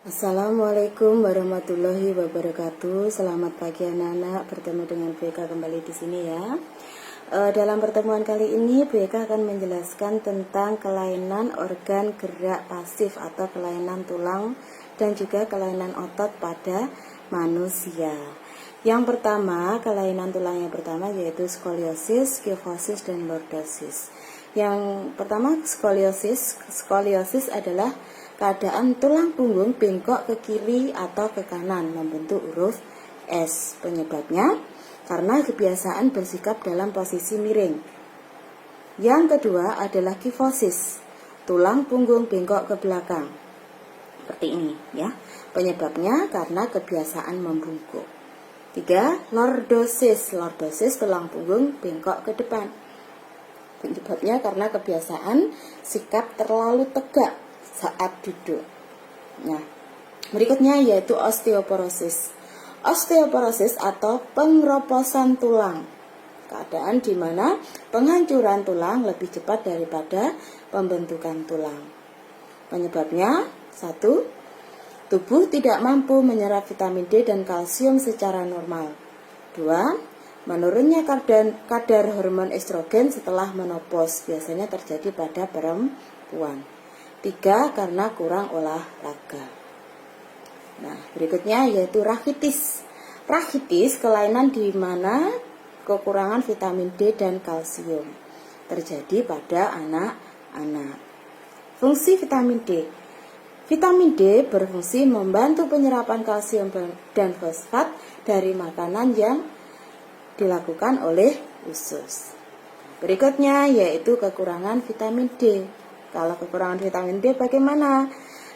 Assalamualaikum warahmatullahi wabarakatuh. Selamat pagi anak-anak, bertemu dengan Bu Eka kembali di sini ya. Dalam pertemuan kali ini Bu Eka akan menjelaskan tentang kelainan organ gerak pasif atau kelainan tulang dan juga kelainan otot pada manusia. Yang pertama, kelainan tulang yang pertama yaitu skoliosis, kifosis, dan lordosis. Yang pertama skoliosis. Skoliosis adalah keadaan tulang punggung bengkok ke kiri atau ke kanan membentuk huruf S. Penyebabnya karena kebiasaan bersikap dalam posisi miring. Yang kedua adalah kifosis. Tulang punggung bengkok ke belakang. Seperti ini ya. Penyebabnya karena kebiasaan membungkuk. 3. Lordosis. Lordosis tulang punggung bengkok ke depan. Penyebabnya karena kebiasaan sikap terlalu tegak saat duduk. Nah, berikutnya yaitu osteoporosis. Osteoporosis atau pengeroposan tulang. Keadaan di mana penghancuran tulang lebih cepat daripada pembentukan tulang. Penyebabnya 1. Tubuh tidak mampu menyerap vitamin D dan kalsium secara normal. 2. Menurunnya kadar hormon estrogen setelah menopause, biasanya terjadi pada perempuan. 3. Karena kurang olahraga. Nah, berikutnya yaitu rachitis. Rachitis kelainan di mana kekurangan vitamin D dan kalsium terjadi pada anak-anak. Fungsi vitamin D. Vitamin D berfungsi membantu penyerapan kalsium dan fosfat dari makanan yang dilakukan oleh usus. Berikutnya yaitu kekurangan vitamin D. Kalau kekurangan vitamin D bagaimana?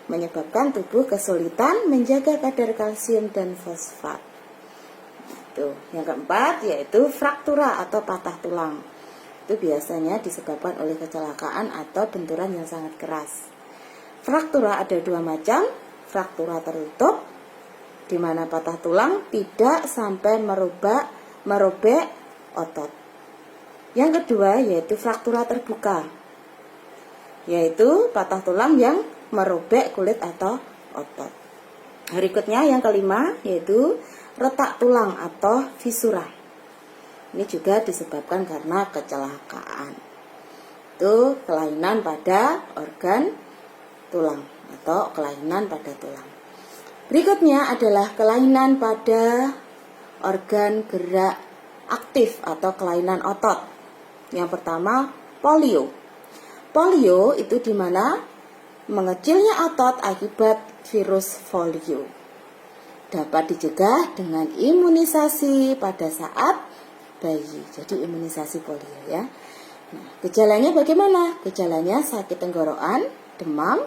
Menyebabkan tubuh kesulitan menjaga kadar kalsium dan fosfat. Itu. Yang keempat yaitu fraktura atau patah tulang. Itu biasanya disebabkan oleh kecelakaan atau benturan yang sangat keras. Fraktura ada dua macam. Fraktura tertutup, di mana patah tulang tidak sampai merobek otot. Yang kedua yaitu fraktura terbuka, yaitu patah tulang yang merobek kulit atau otot. Berikutnya yang kelima yaitu retak tulang atau fisura. Ini juga disebabkan karena kecelakaan. Itu kelainan pada organ tulang atau kelainan pada tulang. Berikutnya adalah kelainan pada organ gerak aktif atau kelainan otot. Yang pertama polio. Polio itu di mana mengecilnya otot akibat virus polio. Dapat dicegah dengan imunisasi pada saat bayi. Jadi imunisasi polio ya. Nah, gejalanya bagaimana? Gejalanya sakit tenggorokan, demam,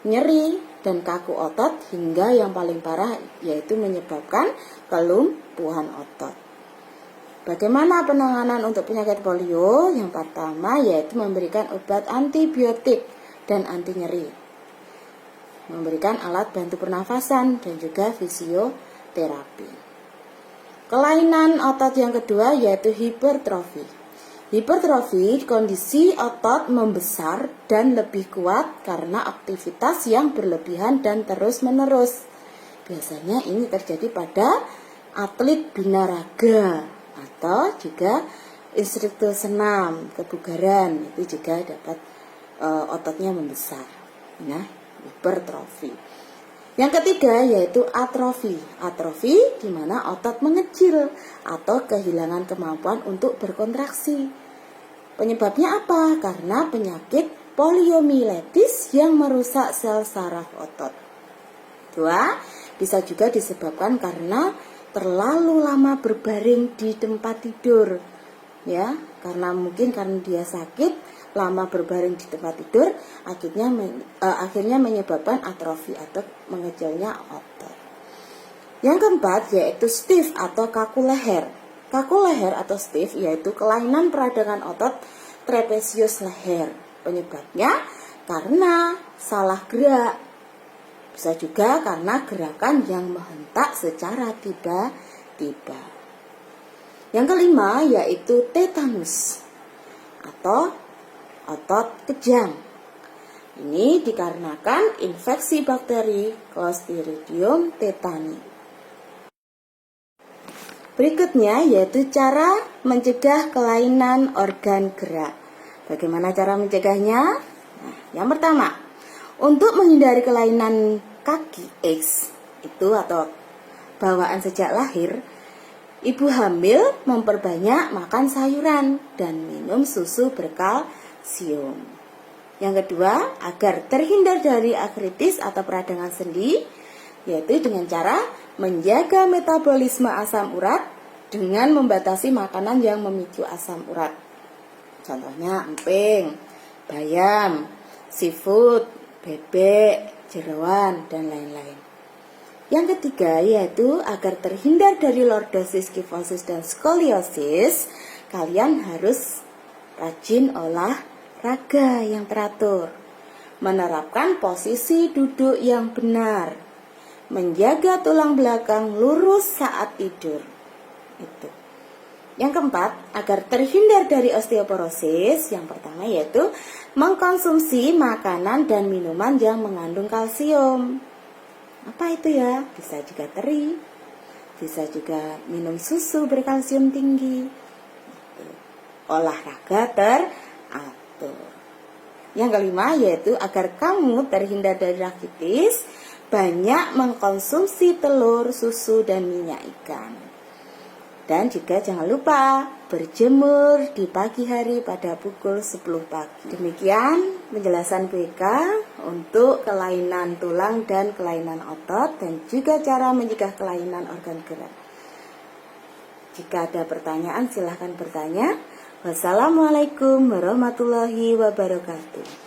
nyeri, dan kaku otot hingga yang paling parah yaitu menyebabkan kelumpuhan otot. Bagaimana penanganan untuk penyakit polio? Yang pertama yaitu memberikan obat antibiotik dan anti nyeri. Memberikan alat bantu pernafasan dan juga fisioterapi. Kelainan otot yang kedua yaitu hipertrofi. Hipertrofi kondisi otot membesar dan lebih kuat karena aktivitas yang berlebihan dan terus-menerus. Biasanya ini terjadi pada atlet binaraga atau juga instruktur senam, kebugaran, itu juga dapat ototnya membesar. Nah, hipertrofi. Yang ketiga yaitu atrofi. Atrofi di mana otot mengecil atau kehilangan kemampuan untuk berkontraksi. Penyebabnya apa? Karena penyakit poliomielitis yang merusak sel saraf otot. 2. Bisa juga disebabkan karena terlalu lama berbaring di tempat tidur. Ya, karena dia sakit, lama berbaring di tempat tidur, akhirnya menyebabkan atrofi atau mengecilnya otot. Yang keempat yaitu stiff atau kaku leher. Kaku leher atau stiff yaitu kelainan peradangan otot trapesius leher. Penyebabnya karena salah gerak. Bisa juga karena gerakan yang menghentak secara tiba-tiba. Yang kelima yaitu tetanus atau otot kejang. Ini dikarenakan infeksi bakteri Clostridium tetani. Berikutnya yaitu cara mencegah kelainan organ gerak. Bagaimana cara mencegahnya? Nah, yang pertama, untuk menghindari kelainan kaki X itu atau bawaan sejak lahir, ibu hamil memperbanyak makan sayuran dan minum susu berkalsium. Yang kedua, agar terhindar dari artritis atau peradangan sendi, yaitu dengan cara menjaga metabolisme asam urat dengan membatasi makanan yang memicu asam urat. Contohnya emping, bayam, seafood, bebek, jeroan, dan lain-lain. Yang ketiga yaitu agar terhindar dari lordosis, kifosis, dan skoliosis, kalian harus rajin olahraga yang teratur, menerapkan posisi duduk yang benar, menjaga tulang belakang lurus saat tidur. Itu. Yang keempat, agar terhindar dari osteoporosis, yang pertama yaitu mengkonsumsi makanan dan minuman yang mengandung kalsium. Apa itu ya? Bisa juga teri, bisa juga minum susu berkalsium tinggi. Olahraga teratur. Yang kelima yaitu agar kamu terhindar dari rakitis, banyak mengkonsumsi telur, susu, dan minyak ikan. Dan juga jangan lupa berjemur di pagi hari pada pukul 10 pagi. Demikian penjelasan BK untuk kelainan tulang dan kelainan otot, dan juga cara mencegah kelainan organ gerak. Jika ada pertanyaan silahkan bertanya. Wassalamualaikum warahmatullahi wabarakatuh.